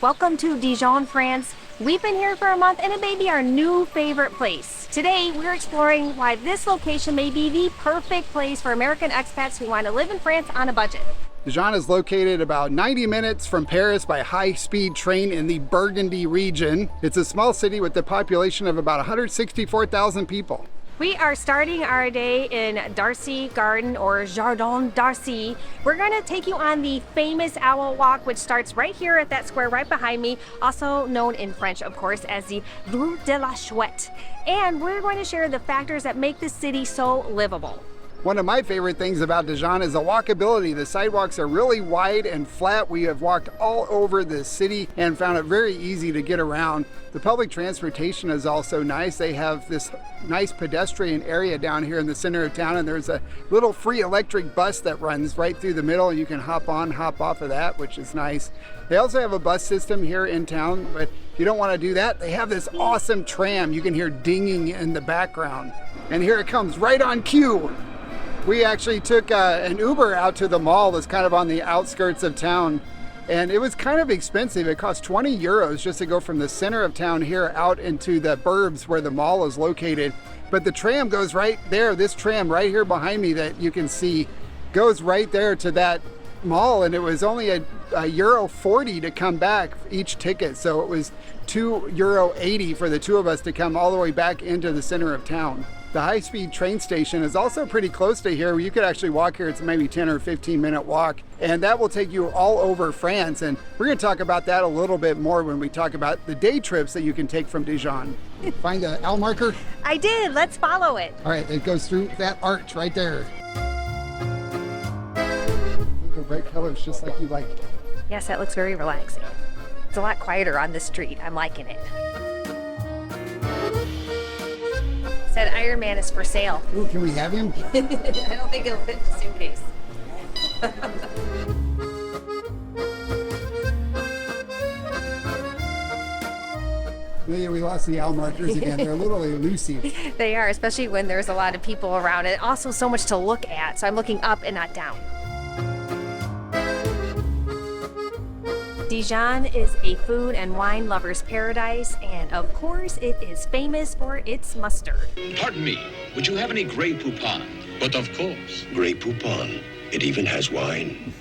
Welcome to Dijon, France. We've been here for a month and it may be our new favorite place. Today, we're exploring why this location may be the perfect place for American expats who want to live in France on a budget. Dijon is located about 90 minutes from Paris by high-speed train in the Burgundy region. It's a small city with a population of about 164,000 people. We are starting our day in Darcy Garden or Jardin d'Arcy. We're going to take you on the famous owl walk, which starts right here at that square right behind me, also known in French, of course, as the Rue de la Chouette. And we're going to share the factors that make the city so livable. One of my favorite things about Dijon is the walkability. The sidewalks are really wide and flat. We have walked all over the city and found it very easy to get around. The public transportation is also nice. They have this nice pedestrian area down here in the center of town, and there's a little free electric bus that runs right through the middle. You can hop on, hop off of that, which is nice. They also have a bus system here in town, but if you don't want to do that, they have this awesome tram. You can hear dinging in the background. And here it comes right on cue. We actually took an Uber out to the mall that's kind of on the outskirts of town, and it was kind of expensive. It cost 20 euros just to go from the center of town here out into the burbs where the mall is located. But the tram goes right there. This tram right here behind me that you can see goes right there to that mall, and it was only a €1.40 to come back each ticket. So it was €2.80 for the two of us to come all the way back into the center of town. The high-speed train station is also pretty close to here. You could actually walk here. It's maybe 10 or 15-minute walk, and that will take you all over France. And we're going to talk about that a little bit more when we talk about the day trips that you can take from Dijon. Find the owl marker? I did. Let's follow it. All right, it goes through that arch right there. The bright colors, just like you like. Yes, that looks very relaxing. It's a lot quieter on the street. I'm liking it. Said Iron Man is for sale. Ooh, can we have him? I don't think it'll fit in the suitcase. We lost the owl markers again. They're a little elusive. They are, especially when there's a lot of people around. And also so much to look at. So I'm looking up and not down. Dijon is a food and wine lover's paradise, and of course it is famous for its mustard. Pardon me, would you have any Grey Poupon? But of course. Grey Poupon. It even has wine.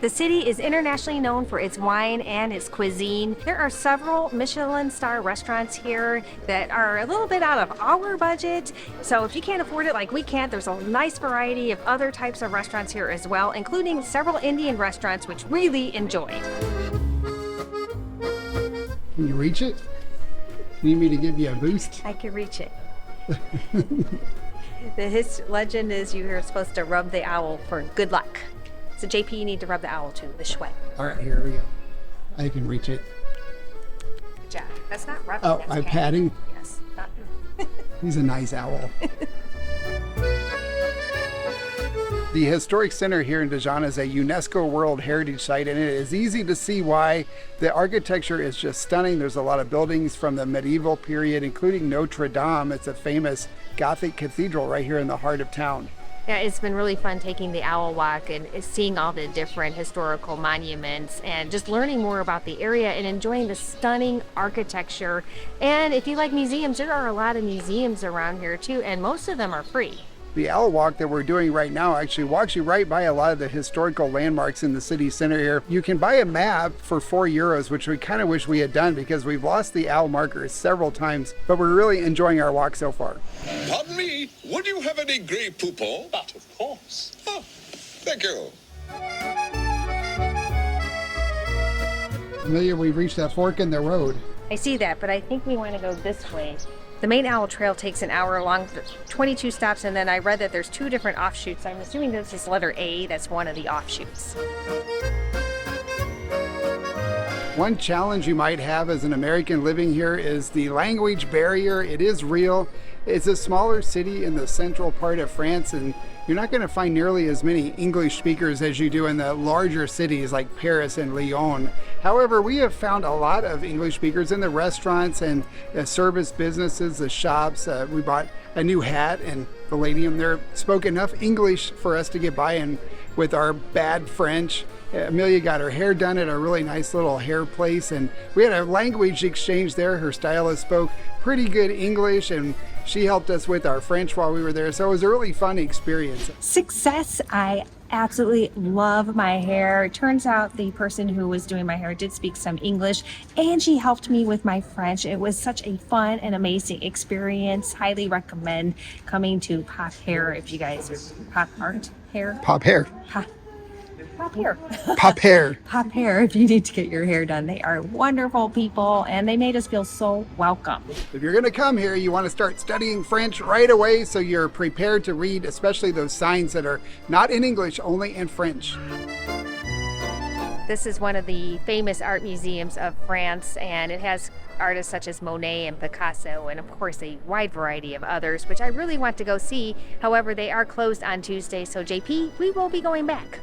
The city is internationally known for its wine and its cuisine. There are several Michelin star restaurants here that are a little bit out of our budget. So if you can't afford it like we can't, there's a nice variety of other types of restaurants here as well, including several Indian restaurants, which really enjoyed. Can you reach it? You need me to give you a boost? I can reach it. His legend is you're supposed to rub the owl for good luck. So JP, you need to rub the owl too, the Chouette. All right, here we go. I can reach it. Good job. That's not rubbing. Oh, that's I'm patting? Yes. Not... He's a nice owl. The historic center here in Dijon is a UNESCO World Heritage Site, and it is easy to see why. The architecture is just stunning. There's a lot of buildings from the medieval period, including Notre Dame. It's a famous Gothic cathedral right here in the heart of town. Yeah, it's been really fun taking the owl walk and seeing all the different historical monuments and just learning more about the area and enjoying the stunning architecture. And if you like museums, there are a lot of museums around here too, and most of them are free. The owl walk that we're doing right now actually walks you right by a lot of the historical landmarks in the city center here. You can buy a map for €4, which we kind of wish we had done because we've lost the owl markers several times, but we're really enjoying our walk so far. Pardon me, would you have any Grey Poupon? But of course. Oh, thank you. Amelia, we've reached that fork in the road. I see that, but I think we want to go this way. The main owl trail takes an hour long, 22 stops, and then I read that there's 2 different offshoots. I'm assuming this is letter A, that's one of the offshoots. One challenge you might have as an American living here is the language barrier. It is real. It's a smaller city in the central part of France, and you're not going to find nearly as many English speakers as you do in the larger cities like Paris and Lyon. However, we have found a lot of English speakers in the restaurants and service businesses, the shops. We bought a new hat, and the lady in there spoke enough English for us to get by in with our bad French. Amelia got her hair done at a really nice little hair place, and we had a language exchange there. Her stylist spoke pretty good English, and she helped us with our French while we were there. So it was a really fun experience. Success. I absolutely love my hair. It turns out the person who was doing my hair did speak some English, and she helped me with my French. It was such a fun and amazing experience. Highly recommend coming to Pop Hair if you guys Pop Art Hair. Pop hair. Pop Hair. Pop hair. Pop Hair if you need to get your hair done. They are wonderful people, and they made us feel so welcome. If you're going to come here, you want to start studying French right away so you're prepared to read, especially those signs that are not in English, only in French. This is one of the famous art museums of France, and it has artists such as Monet and Picasso, and of course a wide variety of others, which I really want to go see. However, they are closed on Tuesday, so JP, we will be going back.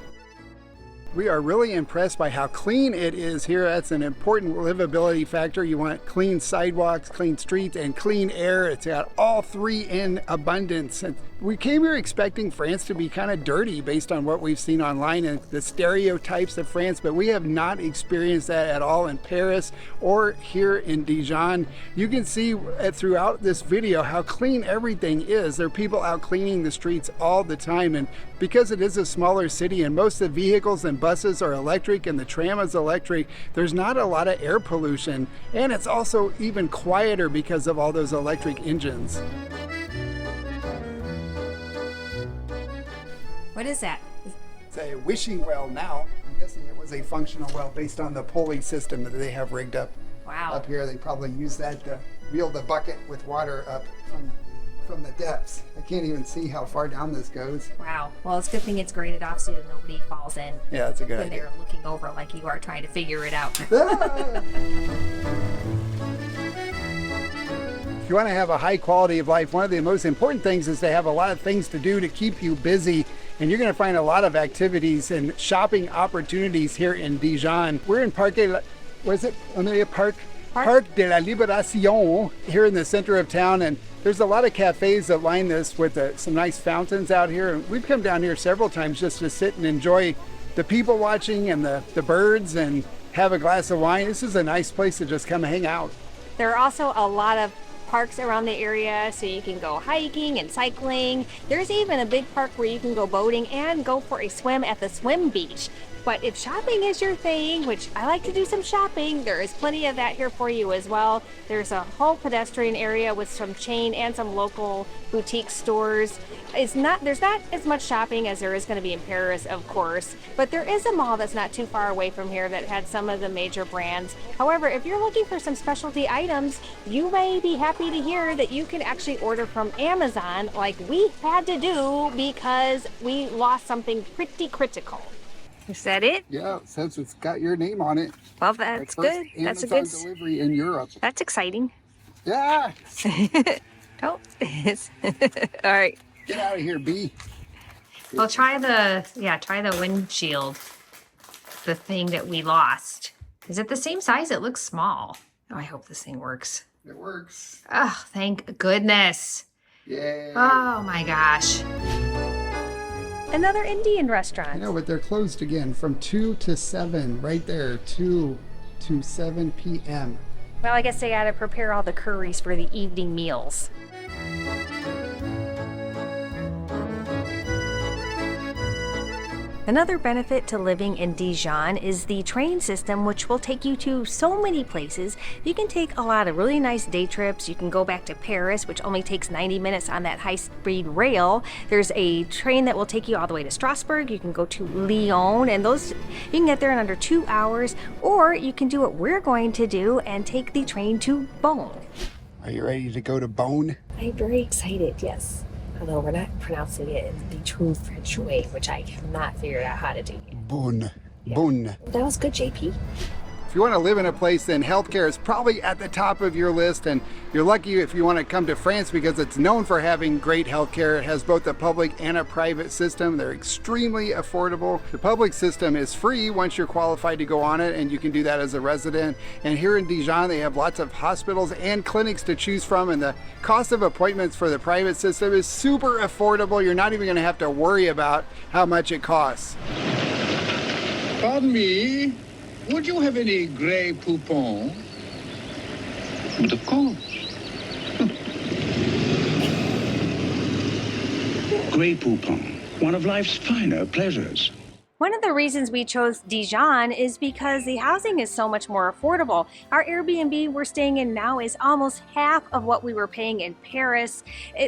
We are really impressed by how clean it is here. That's an important livability factor. You want clean sidewalks, clean streets, and clean air. It's got all three in abundance. And we came here expecting France to be kind of dirty based on what we've seen online and the stereotypes of France, but we have not experienced that at all in Paris or here in Dijon. You can see throughout this video how clean everything is. There are people out cleaning the streets all the time, and because it is a smaller city and most of the vehicles and buses are electric and the tram is electric, there's not a lot of air pollution, and it's also even quieter because of all those electric engines. What is that? It's a wishing well now. I'm guessing it was a functional well based on the pulley system that they have rigged up. Wow. Up here. They probably use that to wheel the bucket with water up from the depths. I can't even see how far down this goes. Wow. Well, it's a good thing it's graded off so that nobody falls in. Yeah, that's a good when idea. they're looking over like you are trying to figure it out. Ah! If you want to have a high quality of life, one of the most important things is to have a lot of things to do to keep you busy. And you're going to find a lot of activities and shopping opportunities here in Dijon. We're in Parc de la Libération here in the center of town, and there's a lot of cafes that line this with some nice fountains out here. And we've come down here several times just to sit and enjoy the people watching and the birds and have a glass of wine. This is a nice place to just come hang out. There are also a lot of parks around the area, so you can go hiking and cycling. There's even a big park where you can go boating and go for a swim at the swim beach. But if shopping is your thing, which I like to do some shopping, there is plenty of that here for you as well. There's a whole pedestrian area with some chain and some local boutique stores. There's not as much shopping as there is going to be in Paris, of course, but there is a mall that's not too far away from here that had some of the major brands. However, if you're looking for some specialty items, you may be happy to hear that you can actually order from Amazon like we had to do because we lost something pretty critical. Is that it? Yeah, it says it's got your name on it. Well, that's good. That's a good delivery in Europe. That's exciting. Yeah. Oh, it's all right. Get out of here, B. Well, try the windshield. The thing that we lost. Is it the same size? It looks small. Oh, I hope this thing works. It works. Oh, thank goodness. Yay. Oh my gosh. Another Indian restaurant. I know, but they're closed again from 2 to 7, right there, 2 to 7 p.m. Well, I guess they gotta prepare all the curries for the evening meals. Another benefit to living in Dijon is the train system, which will take you to so many places. You can take a lot of really nice day trips. You can go back to Paris, which only takes 90 minutes on that high-speed rail. There's a train that will take you all the way to Strasbourg. You can go to Lyon, and those you can get there in under 2 hours, or you can do what we're going to do and take the train to Beaune. Are you ready to go to Beaune? I'm very excited, yes. Although we're not pronouncing it in the true French way, which I cannot figure out how to do. Beaune. Yeah. Beaune. That was good, JP. If you want to live in a place, then healthcare is probably at the top of your list, and you're lucky if you want to come to France because it's known for having great healthcare. It has both a public and a private system. They're extremely affordable. The public system is free once you're qualified to go on it, and you can do that as a resident. And here in Dijon, they have lots of hospitals and clinics to choose from, and the cost of appointments for the private system is super affordable. You're not even going to have to worry about how much it costs. Pardon me, would you have any Grey Poupon? But of course. Grey Poupon, one of life's finer pleasures. One of the reasons we chose Dijon is because the housing is so much more affordable. Our Airbnb we're staying in now is almost half of what we were paying in Paris.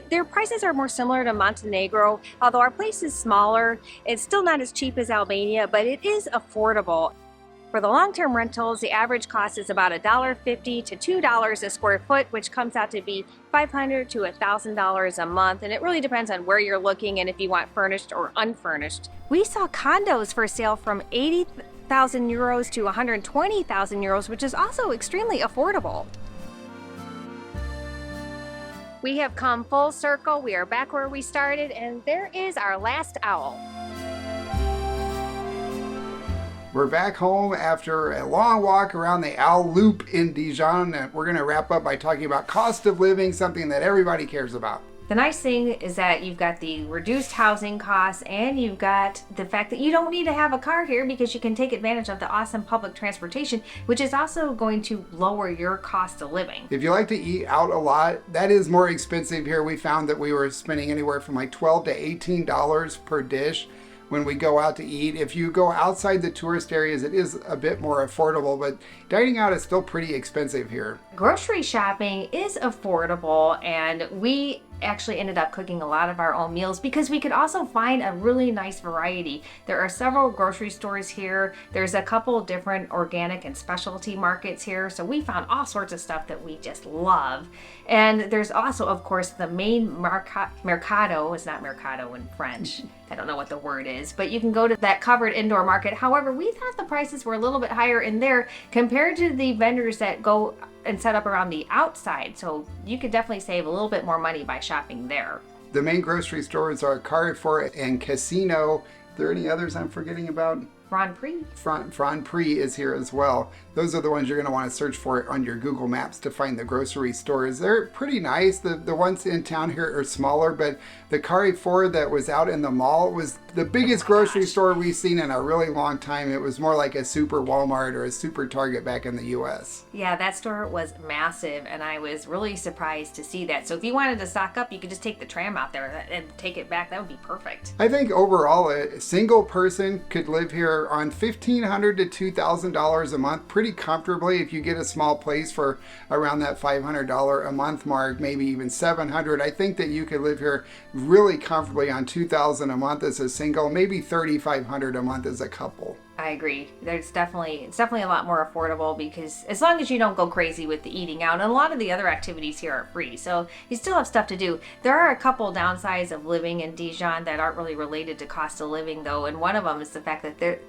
Their prices are more similar to Montenegro. Although our place is smaller, it's still not as cheap as Albania, but it is affordable. For the long-term rentals, the average cost is about $1.50 to $2 a square foot, which comes out to be $500 to $1,000 a month, and it really depends on where you're looking and if you want furnished or unfurnished. We saw condos for sale from 80,000 euros to 120,000 euros, which is also extremely affordable. We have come full circle. We are back where we started, and there is our last owl. We're back home after a long walk around the Owl Loop in Dijon, and we're going to wrap up by talking about cost of living, something that everybody cares about. The nice thing is that you've got the reduced housing costs, and you've got the fact that you don't need to have a car here because you can take advantage of the awesome public transportation, which is also going to lower your cost of living. If you like to eat out a lot, that is more expensive here. We found that we were spending anywhere from like $12 to $18 per dish when we go out to eat. If you go outside the tourist areas, it is a bit more affordable, but dining out is still pretty expensive here. Grocery shopping is affordable, and we actually ended up cooking a lot of our own meals because we could also find a really nice variety. There are several grocery stores here. There's a couple different organic and specialty markets here, so we found all sorts of stuff that we just love. And there's also, of course, the main mercado. It's not mercado in French. I don't know what the word is, but you can go to that covered indoor market. However, we thought the prices were a little bit higher in there compared to the vendors that go and set up around the outside. So you could definitely save a little bit more money by shopping there. The main grocery stores are Carrefour and Casino. Are there any others I'm forgetting about? Franprix is here as well. Those are the ones you're going to want to search for on your Google Maps to find the grocery stores. They're pretty nice. The ones in town here are smaller, but the Carrefour that was out in the mall was the biggest grocery store we've seen in a really long time. It was more like a super Walmart or a super Target back in the US. Yeah, that store was massive, and I was really surprised to see that. So if you wanted to stock up, you could just take the tram out there and take it back. That would be perfect. I think overall, a single person could live here on $1,500 to $2,000 a month pretty comfortably. If you get a small place for around that $500 a month mark, maybe even $700, I think that you could live here really comfortably on $2,000 a month as a single, maybe $3,500 a month as a couple. I agree. It's definitely a lot more affordable because as long as you don't go crazy with the eating out, and a lot of the other activities here are free, so you still have stuff to do. There are a couple downsides of living in Dijon that aren't really related to cost of living though, and one of them is the fact that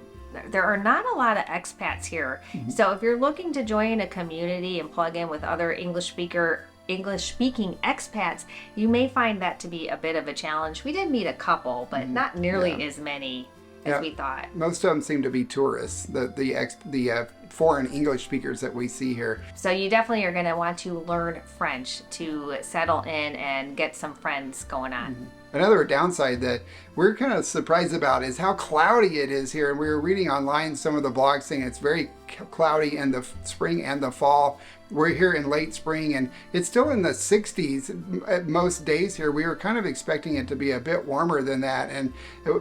there are not a lot of expats here. Mm-hmm. So if you're looking to join a community and plug in with other English-speaking expats, you may find that to be a bit of a challenge. We did meet a couple, but not nearly as many as we thought. Most of them seem to be tourists, the foreign English speakers that we see here. So you definitely are going to want to learn French to settle in and get some friends going on. Mm-hmm. Another downside that we're kind of surprised about is how cloudy it is here. And we were reading online some of the blogs saying it's very cloudy in the spring and the fall. We're here in late spring and it's still in the 60s at most days here. We were kind of expecting it to be a bit warmer than that. And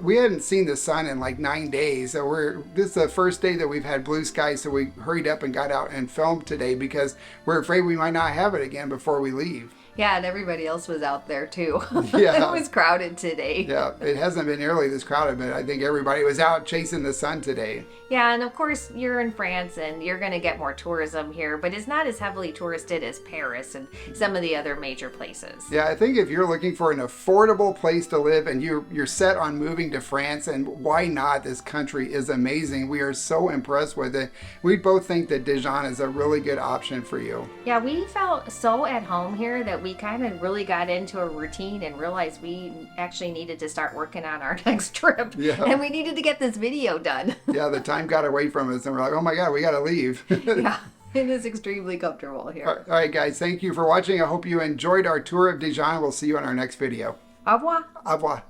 we hadn't seen the sun in like 9 days. So this is the first day that we've had blue skies. So we hurried up and got out and filmed today because we're afraid we might not have it again before we leave. Yeah, and everybody else was out there too. Yeah. It was crowded today. Yeah, it hasn't been nearly this crowded, but I think everybody was out chasing the sun today. Yeah, and of course you're in France and you're going to get more tourism here, but it's not as heavily touristed as Paris and some of the other major places. Yeah, I think if you're looking for an affordable place to live and you're set on moving to France, and why not? This country is amazing. We are so impressed with it. We both think that Dijon is a really good option for you. Yeah, we felt so at home here that we kind of really got into a routine and realized we actually needed to start working on our next trip. Yeah. And we needed to get this video done. Yeah, the time got away from us and we're like, oh my God, we got to leave. Yeah, it is extremely comfortable here. All right, guys, thank you for watching. I hope you enjoyed our tour of Dijon. We'll see you on our next video. Au revoir. Au revoir.